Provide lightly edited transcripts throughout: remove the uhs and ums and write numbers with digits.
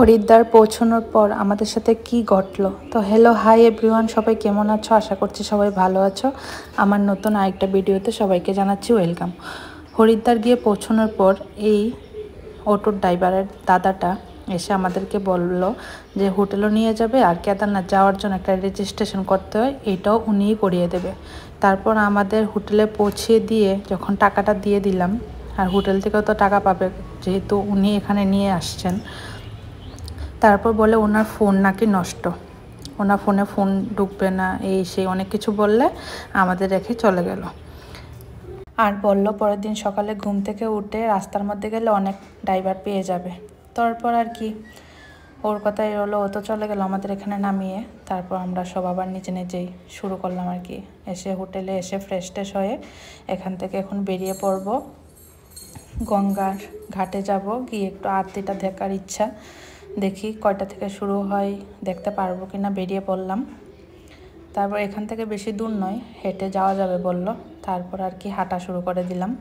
হরিদ্বার পৌঁছানোর পর আমাদের সাথে কি ঘটলো। তো হ্যালো হাই এভরিওয়ান, সবাই কেমন আছো? আশা করছি সবাই ভালো আছো। আমার নতুন আরেকটা ভিডিওতে সবাইকে জানাচ্ছি ওয়েলকাম। হরিদ্বার গিয়ে পৌঁছানোর পর এই অটোর ড্রাইভারের দাদাটা এসে আমাদেরকে বলল যে হোটেলও নিয়ে যাবে আর কেদারনাথ যাওয়ার জন্য একটা রেজিস্ট্রেশন করতে হয়, এটাও উনিই করিয়ে দেবে। তারপর আমাদের হোটেলে পৌঁছিয়ে দিয়ে যখন টাকাটা দিয়ে দিলাম, আর হোটেল থেকেও তো টাকা পাবে যেহেতু উনি এখানে নিয়ে আসছেন, তারপর বলে ওনার ফোন নাকি নষ্ট, ওনার ফোনে ফোন ঢুকবে না, এই সেই অনেক কিছু বললে আমাদের রেখে চলে গেল। আর বলল পরের দিন সকালে ঘুম থেকে উঠে রাস্তার মধ্যে গেলে অনেক ড্রাইভার পেয়ে যাবে। তারপর আর কি, ওর কথাই হলো, ও তো চলে গেল আমাদের এখানে নামিয়ে। তারপর আমরা সব আবার নিচে নিজেই শুরু করলাম আর কি। এসে হোটেলে এসে ফ্রেশ ট্রেশ হয়ে এখান থেকে এখন বেরিয়ে পড়ব, গঙ্গার ঘাটে যাব। গিয়ে একটু আরতিটা দেখার ইচ্ছা, দেখি কয়টা থেকে শুরু হয়, দেখতে পারবো কিনা। বেরিয়ে পড়লাম। তারপর এখান থেকে বেশি দূর নয়, হেঁটে যাওয়া যাবে বলল। তারপর আর কি হাঁটা শুরু করে দিলাম।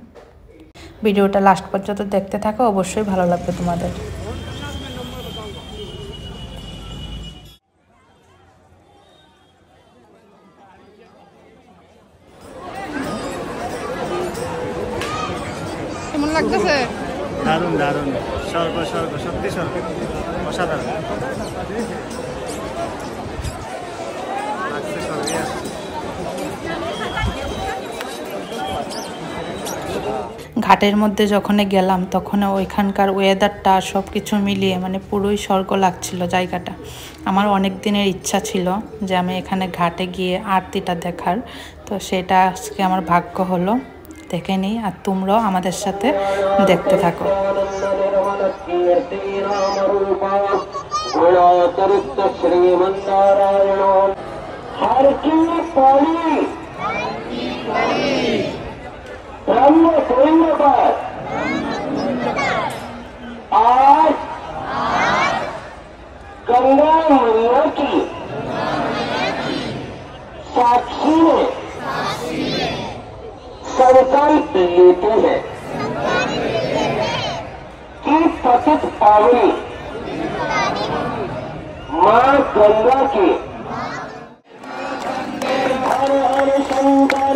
ভিডিওটা লাস্ট পর্যন্ত দেখতে থাকো, অবশ্যই ভালো লাগবে তোমাদের। কেমন লাগতেছে? দারুণ দারুণ, স্বর্গ স্বর্গ, সত্যি স্বর্গ, অসাধারণ লাগছে, স্বর্গে আসছে। ঘাটের মধ্যে যখন গেলাম তখন ওইখানকার ওয়েদারটা সব কিছু মিলিয়ে মানে পুরোই স্বর্গ লাগছিল জায়গাটা। আমার অনেক দিনের ইচ্ছা ছিল যে আমি এখানে ঘাটে গিয়ে আরতিটা দেখার, তো সেটা আজকে আমার ভাগ্য হলো। দেখে নিই আর তোমরাও আমাদের সাথে দেখতে থাকো। आज गंगा मैया की साक्षी में संकल्प लेते हैं कि पतित पावनी मां गंगा के हर हर शंकर